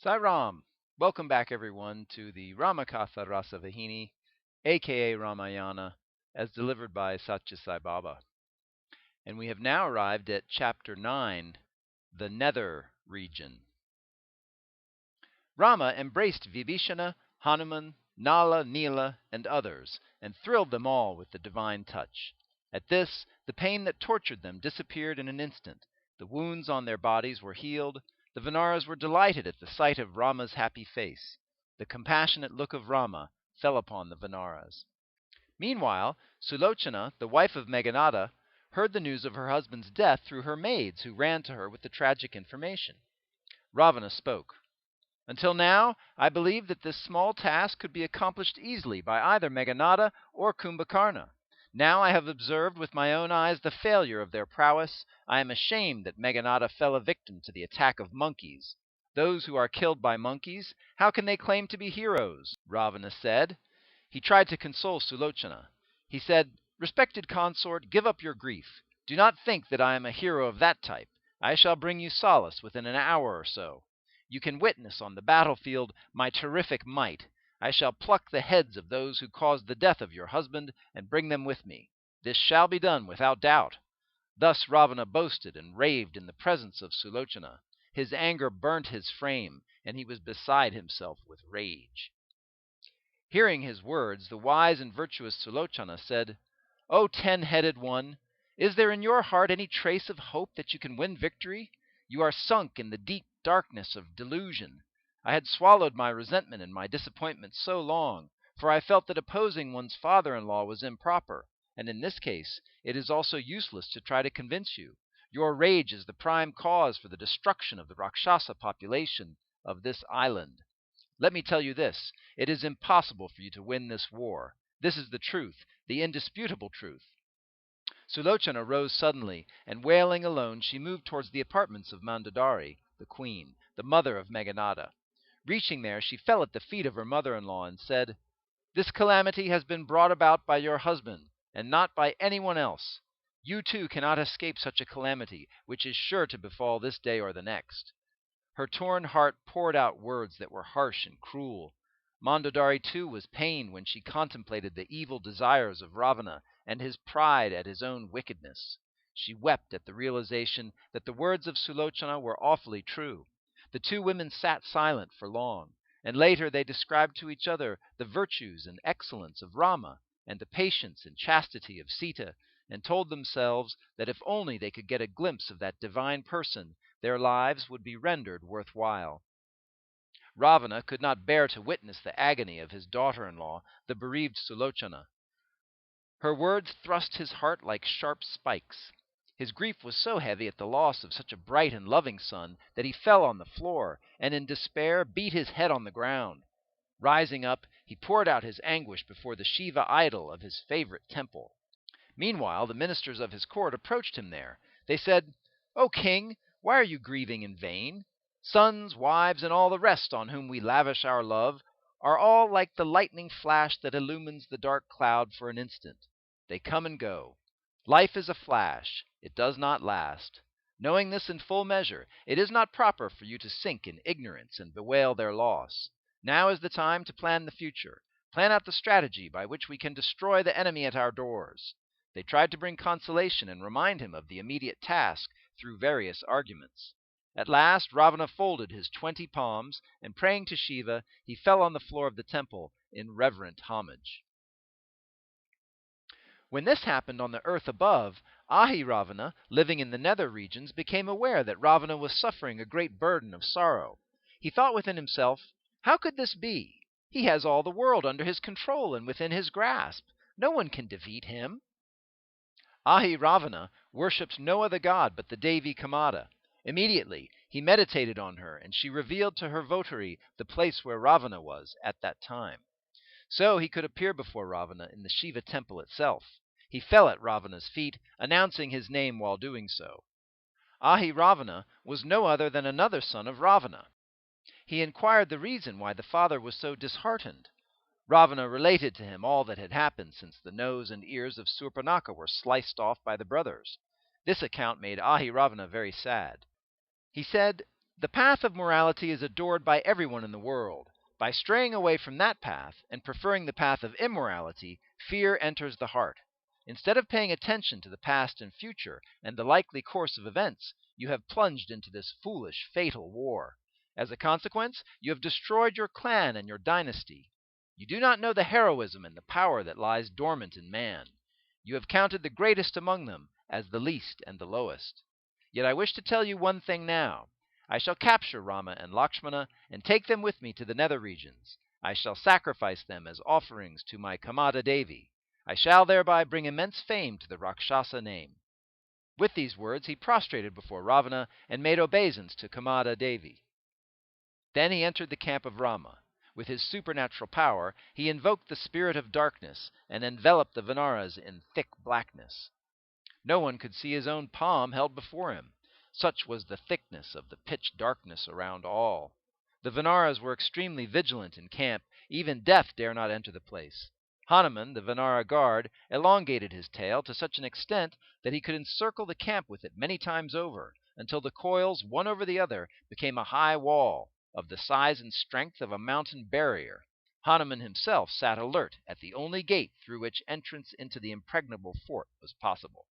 Sai Ram. Welcome back, everyone, to the Ramakatha Rasavahini, aka Ramayana, as delivered by Satya Sai Baba. And we have now arrived at Chapter 9, the Nether Region. Rama embraced Vibhishana, Hanuman, Nala, Nila, and others, and thrilled them all with the divine touch. At this, the pain that tortured them disappeared in an instant, the wounds on their bodies were healed, the Vanaras were delighted at the sight of Rama's happy face. The compassionate look of Rama fell upon the Vanaras. Meanwhile, Sulochana, the wife of Meghanada, heard the news of her husband's death through her maids, who ran to her with the tragic information. Ravana spoke. Until now, I believed that this small task could be accomplished easily by either Meghanada or Kumbhakarna. Now I have observed with my own eyes the failure of their prowess. I am ashamed that Meghanada fell a victim to the attack of monkeys. Those who are killed by monkeys, how can they claim to be heroes? Ravana said. He tried to console Sulochana. He said, Respected consort, give up your grief. Do not think that I am a hero of that type. I shall bring you solace within an hour or so. You can witness on the battlefield my terrific might. I shall pluck the heads of those who caused the death of your husband and bring them with me. This shall be done without doubt. Thus Ravana boasted and raved in the presence of Sulochana. His anger burnt his frame, and he was beside himself with rage. Hearing his words, the wise and virtuous Sulochana said, O 10-headed one, is there in your heart any trace of hope that you can win victory? You are sunk in the deep darkness of delusion. I had swallowed my resentment and my disappointment so long, for I felt that opposing one's father-in-law was improper, and in this case it is also useless to try to convince you. Your rage is the prime cause for the destruction of the Rakshasa population of this island. Let me tell you this, it is impossible for you to win this war. This is the truth, the indisputable truth. Sulochana rose suddenly, and wailing alone, she moved towards the apartments of Mandodari, the queen, the mother of Meghanada. Reaching there, she fell at the feet of her mother-in-law and said, This calamity has been brought about by your husband, and not by anyone else. You too cannot escape such a calamity, which is sure to befall this day or the next. Her torn heart poured out words that were harsh and cruel. Mandodari too was pained when she contemplated the evil desires of Ravana and his pride at his own wickedness. She wept at the realization that the words of Sulochana were awfully true. The two women sat silent for long, and later they described to each other the virtues and excellence of Rama and the patience and chastity of Sita, and told themselves that if only they could get a glimpse of that divine person, their lives would be rendered worthwhile. Ravana could not bear to witness the agony of his daughter-in-law, the bereaved Sulochana. Her words thrust his heart like sharp spikes. His grief was so heavy at the loss of such a bright and loving son that he fell on the floor, and in despair beat his head on the ground. Rising up, he poured out his anguish before the Seva idol of his favorite temple. Meanwhile, the ministers of his court approached him there. They said, O king, why are you grieving in vain? Sons, wives, and all the rest on whom we lavish our love are all like the lightning flash that illumines the dark cloud for an instant. They come and go. Life is a flash. It does not last. Knowing this in full measure, it is not proper for you to sink in ignorance and bewail their loss. Now is the time to plan the future. Plan out the strategy by which we can destroy the enemy at our doors. They tried to bring consolation and remind him of the immediate task through various arguments. At last Ravana folded his 20 palms, and praying to Shiva, he fell on the floor of the temple in reverent homage. When this happened on the earth above, Ahi-ravana, living in the nether regions, became aware that Ravana was suffering a great burden of sorrow. He thought within himself, How could this be? He has all the world under his control and within his grasp. No one can defeat him. Ahi-ravana worshipped no other god but the Devi Kamada. Immediately he meditated on her, and she revealed to her votary the place where Ravana was at that time. So he could appear before Ravana in the Shiva temple itself. He fell at Ravana's feet, announcing his name while doing so. Ahi-ravana was no other than another son of Ravana. He inquired the reason why the father was so disheartened. Ravana related to him all that had happened since the nose and ears of Surpanaka were sliced off by the brothers. This account made Ahi-ravana very sad. He said, The path of morality is adored by everyone in the world. By straying away from that path and preferring the path of immorality, fear enters the heart. Instead of paying attention to the past and future and the likely course of events, you have plunged into this foolish, fatal war. As a consequence, you have destroyed your clan and your dynasty. You do not know the heroism and the power that lies dormant in man. You have counted the greatest among them as the least and the lowest. Yet I wish to tell you one thing now. I shall capture Rama and Lakshmana and take them with me to the Nether Regions. I shall sacrifice them as offerings to my Kamada Devi. I shall thereby bring immense fame to the Rakshasa name. With these words he prostrated before Ravana and made obeisance to Kamada Devi. Then he entered the camp of Rama. With his supernatural power, he invoked the spirit of darkness and enveloped the Vanaras in thick blackness. No one could see his own palm held before him. Such was the thickness of the pitch darkness around all. The Vanaras were extremely vigilant in camp. Even death dare not enter the place. Hanuman, the Vanara guard, elongated his tail to such an extent that he could encircle the camp with it many times over, until the coils, one over the other, became a high wall, of the size and strength of a mountain barrier. Hanuman himself sat alert at the only gate through which entrance into the impregnable fort was possible.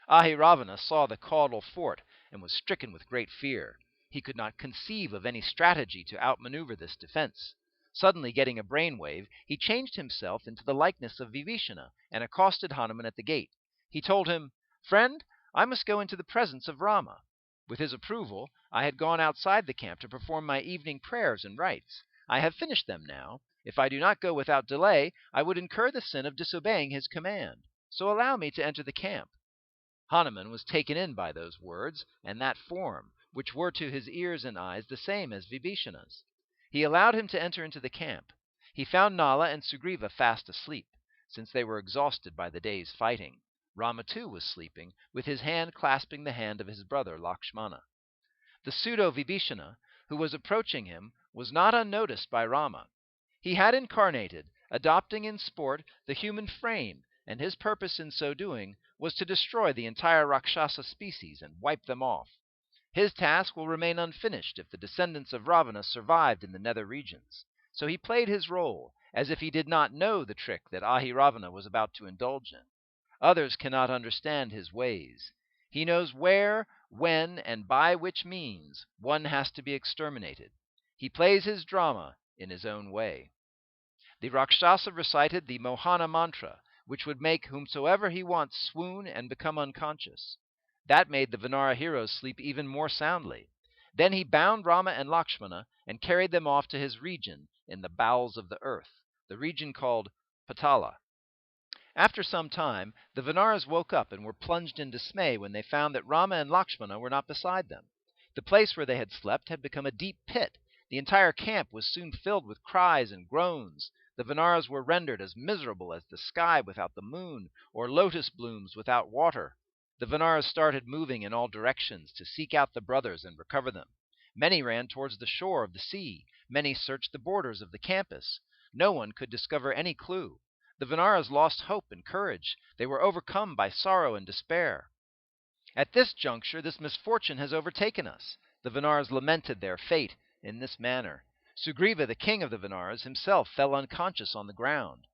Ahi-ravana saw the caudal fort and was stricken with great fear. He could not conceive of any strategy to outmaneuver this defense. Suddenly getting a brainwave, he changed himself into the likeness of Vibhishana and accosted Hanuman at the gate. He told him, "Friend, I must go into the presence of Rama." With his approval, I had gone outside the camp to perform my evening prayers and rites. I have finished them now. If I do not go without delay, I would incur the sin of disobeying his command. So allow me to enter the camp. Hanuman was taken in by those words and that form, which were to his ears and eyes the same as Vibhishana's. He allowed him to enter into the camp. He found Nala and Sugriva fast asleep, since they were exhausted by the day's fighting. Rama too was sleeping, with his hand clasping the hand of his brother Lakshmana. The pseudo-Vibhishana, who was approaching him, was not unnoticed by Rama. He had incarnated, adopting in sport the human frame, and his purpose in so doing was to destroy the entire Rakshasa species and wipe them off. His task will remain unfinished if the descendants of Ravana survived in the Nether Regions. So he played his role, as if he did not know the trick that Ahi-ravana was about to indulge in. Others cannot understand his ways. He knows where, when, and by which means one has to be exterminated. He plays his drama in his own way. The Rakshasa recited the Mohana mantra, which would make whomsoever he wants swoon and become unconscious. That made the Vanara heroes sleep even more soundly. Then he bound Rama and Lakshmana and carried them off to his region in the bowels of the earth, the region called Patala. After some time, the Vanaras woke up and were plunged in dismay when they found that Rama and Lakshmana were not beside them. The place where they had slept had become a deep pit. The entire camp was soon filled with cries and groans. The Vanaras were rendered as miserable as the sky without the moon, or lotus blooms without water. The Vanaras started moving in all directions to seek out the brothers and recover them. Many ran towards the shore of the sea. Many searched the borders of the campus. No one could discover any clue. The Vanaras lost hope and courage. They were overcome by sorrow and despair. At this juncture, this misfortune has overtaken us. The Vanaras lamented their fate in this manner. Sugriva, the king of the Vanaras, himself fell unconscious on the ground.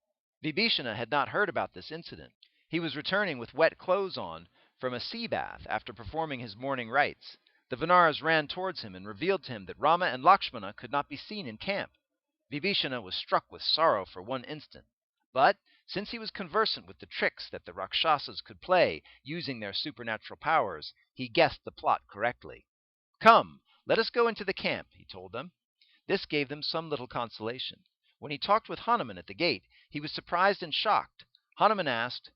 Vibhishana had not heard about this incident. He was returning with wet clothes on from a sea bath after performing his morning rites. The Vanaras ran towards him and revealed to him that Rama and Lakshmana could not be seen in camp. Vibhishana was struck with sorrow for one instant. But, since he was conversant with the tricks that the Rakshasas could play using their supernatural powers, he guessed the plot correctly. "Come, let us go into the camp," he told them. This gave them some little consolation. When he talked with Hanuman at the gate, he was surprised and shocked. Hanuman asked,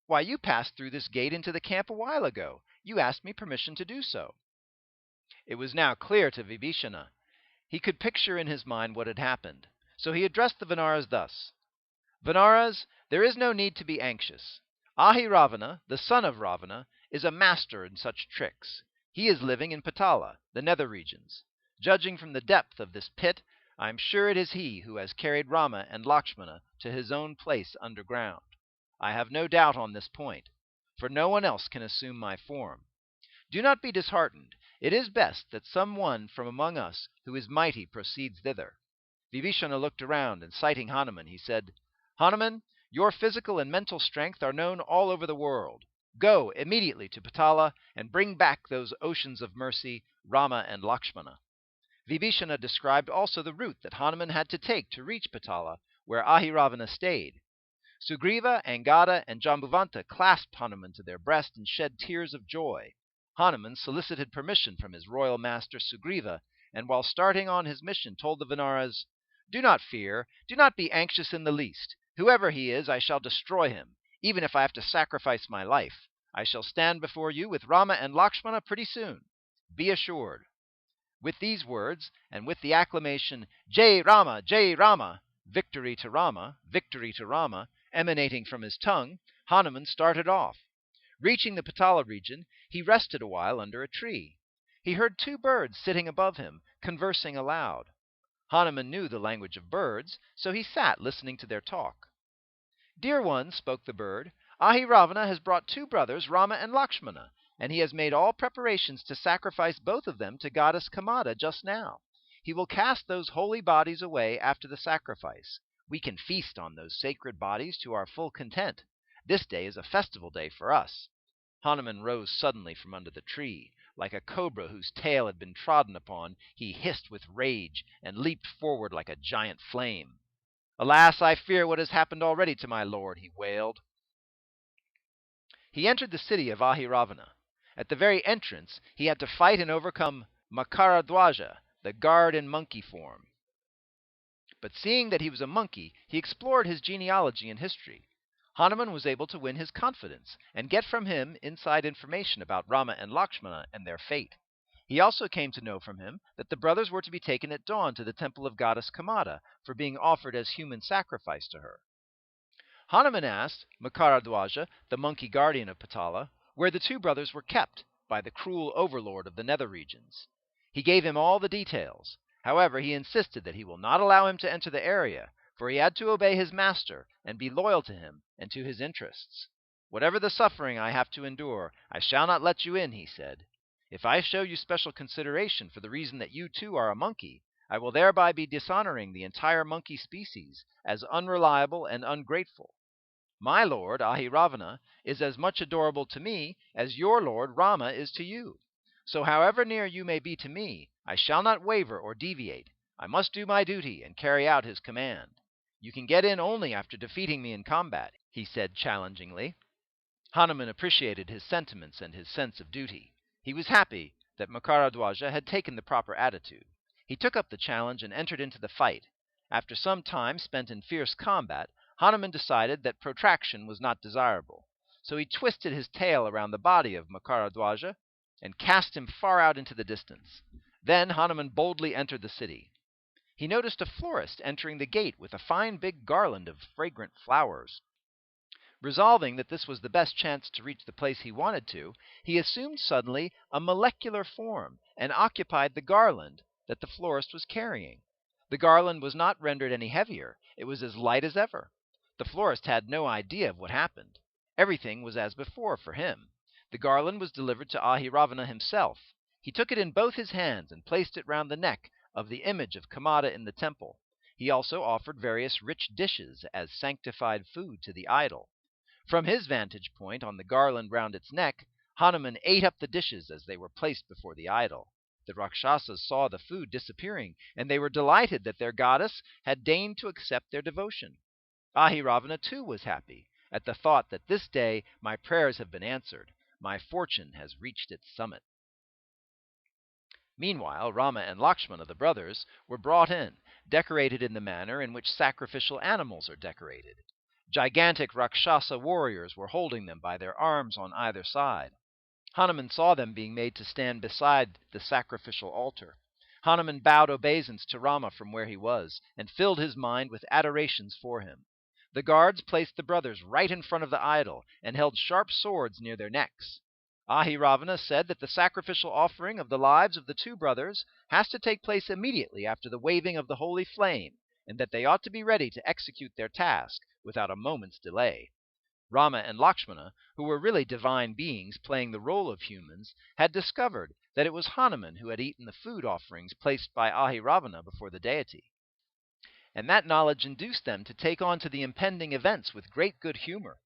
"Why, you passed through this gate into the camp a while ago. You asked me permission to do so." It was now clear to Vibhishana. He could picture in his mind what had happened. So he addressed the Vanaras thus: "Vanaras, there is no need to be anxious. Ahi-ravana, the son of Ravana, is a master in such tricks. He is living in Patala, the Nether Regions. Judging from the depth of this pit, I am sure it is he who has carried Rama and Lakshmana to his own place underground. I have no doubt on this point, for no one else can assume my form. Do not be disheartened. It is best that some one from among us who is mighty proceeds thither." Vibhishana looked around, and citing Hanuman, he said, "Hanuman, your physical and mental strength are known all over the world. Go immediately to Patala and bring back those oceans of mercy, Rama and Lakshmana." Vibhishana described also the route that Hanuman had to take to reach Patala, where Ahi-ravana stayed. Sugriva, Angada, and Jambuvanta clasped Hanuman to their breast and shed tears of joy. Hanuman solicited permission from his royal master Sugriva, and while starting on his mission told the Vanaras, "Do not fear, do not be anxious in the least. Whoever he is, I shall destroy him, even if I have to sacrifice my life. I shall stand before you with Rama and Lakshmana pretty soon. Be assured." With these words, and with the acclamation, "Jai Rama, Jai Rama," victory to Rama, victory to Rama, emanating from his tongue, Hanuman started off. Reaching the Patala region, he rested a while under a tree. He heard two birds sitting above him, conversing aloud. Hanuman knew the language of birds, so he sat listening to their talk. "Dear one," spoke the bird, "Ahi-ravana has brought two brothers, Rama and Lakshmana, and he has made all preparations to sacrifice both of them to goddess Kamada just now. He will cast those holy bodies away after the sacrifice. We can feast on those sacred bodies to our full content. This day is a festival day for us." Hanuman rose suddenly from under the tree. Like a cobra whose tail had been trodden upon, he hissed with rage and leaped forward like a giant flame. "Alas, I fear what has happened already to my lord," he wailed. He entered the city of Ahi-ravana. At the very entrance he had to fight and overcome Makaradwaja, the guard in monkey form. But seeing that he was a monkey, he explored his genealogy and history. Hanuman was able to win his confidence and get from him inside information about Rama and Lakshmana and their fate. He also came to know from him that the brothers were to be taken at dawn to the temple of goddess Kamada for being offered as human sacrifice to her. Hanuman asked Makaradwaja, the monkey guardian of Patala, where the two brothers were kept by the cruel overlord of the Nether Regions. He gave him all the details. However, he insisted that he will not allow him to enter the area, for he had to obey his master and be loyal to him and to his interests. "Whatever the suffering I have to endure, I shall not let you in," he said. "If I show you special consideration for the reason that you too are a monkey, I will thereby be dishonoring the entire monkey species as unreliable and ungrateful. My lord, Ahi-ravana, is as much adorable to me as your lord Rama is to you. So however near you may be to me, I shall not waver or deviate. I must do my duty and carry out his command. You can get in only after defeating me in combat," he said challengingly. Hanuman appreciated his sentiments and his sense of duty. He was happy that Makaradwaja had taken the proper attitude. He took up the challenge and entered into the fight. After some time spent in fierce combat, Hanuman decided that protraction was not desirable. So he twisted his tail around the body of Makaradwaja and cast him far out into the distance. Then Hanuman boldly entered the city. He noticed a florist entering the gate with a fine big garland of fragrant flowers. Resolving that this was the best chance to reach the place he wanted to, he assumed suddenly a molecular form and occupied the garland that the florist was carrying. The garland was not rendered any heavier. It was as light as ever. The florist had no idea of what happened. Everything was as before for him. The garland was delivered to Ahi-ravana himself. He took it in both his hands and placed it round the neck of the image of Kamada in the temple. He also offered various rich dishes as sanctified food to the idol. From his vantage point on the garland round its neck, Hanuman ate up the dishes as they were placed before the idol. The Rakshasas saw the food disappearing, and they were delighted that their goddess had deigned to accept their devotion. Ahi-ravana too was happy at the thought that this day my prayers have been answered. My fortune has reached its summit. Meanwhile, Rama and Lakshmana, the brothers, were brought in, decorated in the manner in which sacrificial animals are decorated. Gigantic Rakshasa warriors were holding them by their arms on either side. Hanuman saw them being made to stand beside the sacrificial altar. Hanuman bowed obeisance to Rama from where he was, and filled his mind with adorations for him. The guards placed the brothers right in front of the idol, and held sharp swords near their necks. Ahi-ravana said that the sacrificial offering of the lives of the two brothers has to take place immediately after the waving of the holy flame, and that they ought to be ready to execute their task without a moment's delay. Rama and Lakshmana, who were really divine beings playing the role of humans, had discovered that it was Hanuman who had eaten the food offerings placed by Ahi-ravana before the deity. And that knowledge induced them to take on to the impending events with great good humor.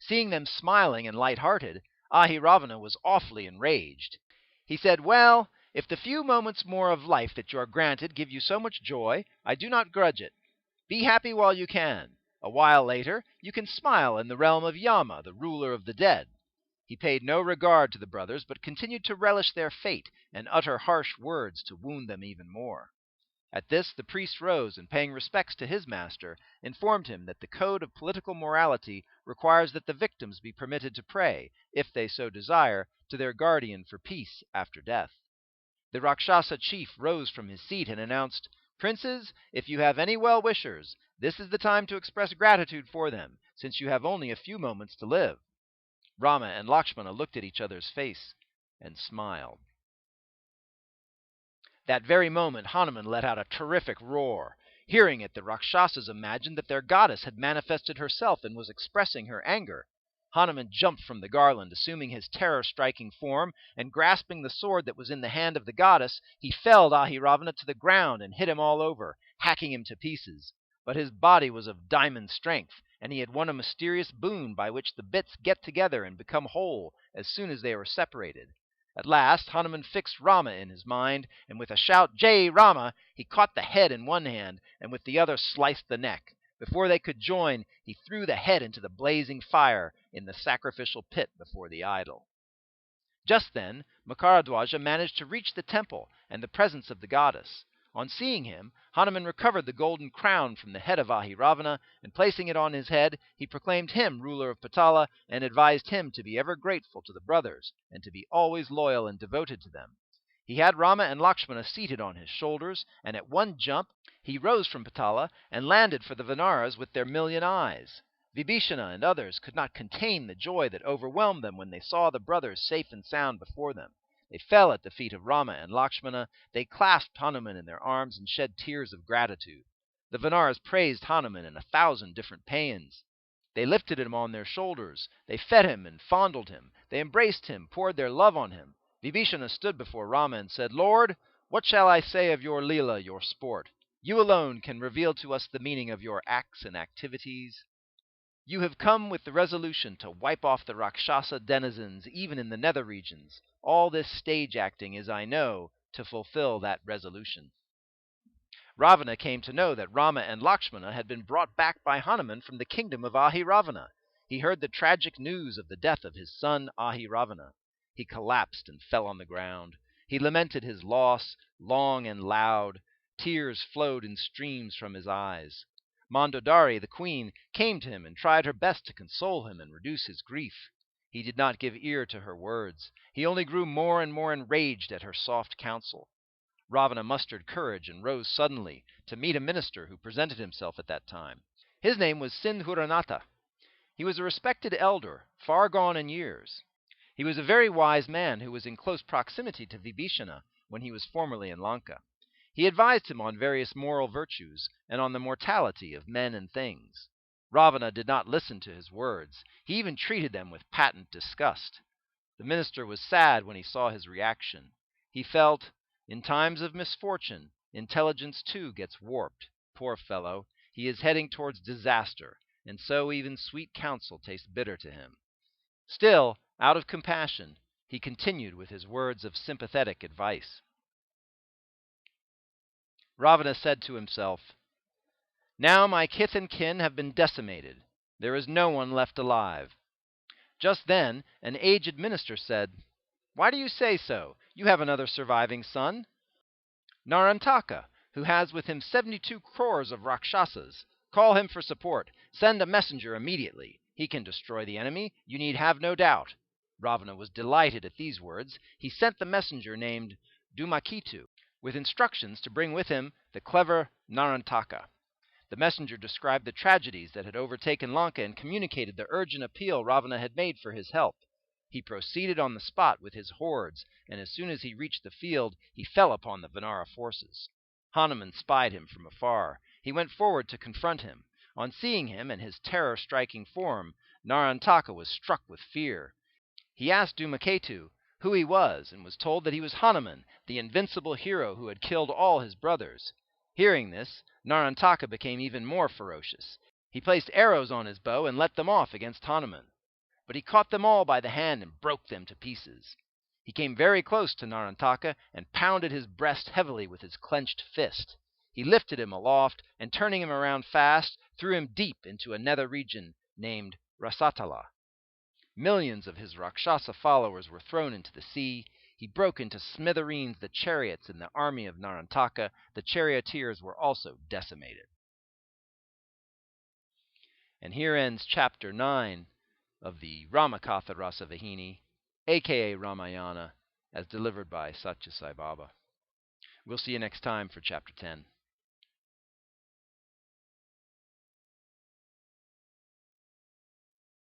Seeing them smiling and light-hearted, Ahi-ravana was awfully enraged. He said, "Well, if the few moments more of life that you are granted give you so much joy, I do not grudge it. Be happy while you can. A while later, you can smile in the realm of Yama, the ruler of the dead." He paid no regard to the brothers, but continued to relish their fate and utter harsh words to wound them even more. At this the priest rose, and paying respects to his master, informed him that the code of political morality requires that the victims be permitted to pray, if they so desire, to their guardian for peace after death. The Rakshasa chief rose from his seat and announced, "Princes, if you have any well-wishers, this is the time to express gratitude for them, since you have only a few moments to live." Rama and Lakshmana looked at each other's face and smiled. That very moment Hanuman let out a terrific roar. Hearing it, the Rakshasas imagined that their goddess had manifested herself and was expressing her anger. Hanuman jumped from the garland, assuming his terror-striking form, and grasping the sword that was in the hand of the goddess, he felled Ahi-ravana to the ground and hit him all over, hacking him to pieces. But his body was of diamond strength, and he had won a mysterious boon by which the bits get together and become whole as soon as they are separated. At last Hanuman fixed Rama in his mind, and with a shout, "Jai Rama!" he caught the head in one hand, and with the other sliced the neck. Before they could join, he threw the head into the blazing fire in the sacrificial pit before the idol. Just then Makaradwaja managed to reach the temple and the presence of the goddess. On seeing him, Hanuman recovered the golden crown from the head of Ahi-ravana, and placing it on his head, he proclaimed him ruler of Patala, and advised him to be ever grateful to the brothers, and to be always loyal and devoted to them. He had Rama and Lakshmana seated on his shoulders, and at one jump he rose from Patala and landed for the Vanaras with their 1,000,000 eyes. Vibhishana and others could not contain the joy that overwhelmed them when they saw the brothers safe and sound before them. They fell at the feet of Rama and Lakshmana. They clasped Hanuman in their arms and shed tears of gratitude. The Vanaras praised Hanuman in 1,000 different paeans. They lifted him on their shoulders. They fed him and fondled him. They embraced him, poured their love on him. Vibhishana stood before Rama and said, "Lord, what shall I say of your Leela, your sport? You alone can reveal to us the meaning of your acts and activities. You have come with the resolution to wipe off the Rakshasa denizens even in the Nether Regions. All this stage acting is, I know, to fulfill that resolution." Ravana came to know that Rama and Lakshmana had been brought back by Hanuman from the kingdom of Ahi-ravana. He heard the tragic news of the death of his son Ahi-ravana. He collapsed and fell on the ground. He lamented his loss, long and loud. Tears flowed in streams from his eyes. Mandodari, the queen, came to him and tried her best to console him and reduce his grief. He did not give ear to her words. He only grew more and more enraged at her soft counsel. Ravana mustered courage and rose suddenly to meet a minister who presented himself at that time. His name was Sindhuranatha. He was a respected elder, far gone in years. He was a very wise man who was in close proximity to Vibhishana when he was formerly in Lanka. He advised him on various moral virtues and on the mortality of men and things. Ravana did not listen to his words. He even treated them with patent disgust. The minister was sad when he saw his reaction. He felt, in times of misfortune, intelligence too gets warped. Poor fellow, he is heading towards disaster, and so even sweet counsel tastes bitter to him. Still, out of compassion, he continued with his words of sympathetic advice. Ravana said to himself, "Now my kith and kin have been decimated. There is no one left alive." Just then an aged minister said, "Why do you say so? You have another surviving son, Narantaka, who has with him 72 crores of Rakshasas. Call him for support. Send a messenger immediately. He can destroy the enemy, you need have no doubt." Ravana was delighted at these words. He sent the messenger named Dhumaketu, with instructions to bring with him the clever Narantaka. The messenger described the tragedies that had overtaken Lanka and communicated the urgent appeal Ravana had made for his help. He proceeded on the spot with his hordes, and as soon as he reached the field, he fell upon the Vanara forces. Hanuman spied him from afar. He went forward to confront him. On seeing him and his terror-striking form, Narantaka was struck with fear. He asked Dhumaketu, who he was, and was told that he was Hanuman, the invincible hero who had killed all his brothers. Hearing this, Narantaka became even more ferocious. He placed arrows on his bow and let them off against Hanuman. But he caught them all by the hand and broke them to pieces. He came very close to Narantaka and pounded his breast heavily with his clenched fist. He lifted him aloft, and turning him around fast, threw him deep into a nether region named Rasatala. Millions of his Rakshasa followers were thrown into the sea. He broke into smithereens the chariots in the army of Narantaka. The charioteers were also decimated. And here ends Chapter 9 of the Ramakatha Rasavahini, aka Ramayana, as delivered by Satya Sai Baba. We'll see you next time for Chapter 10.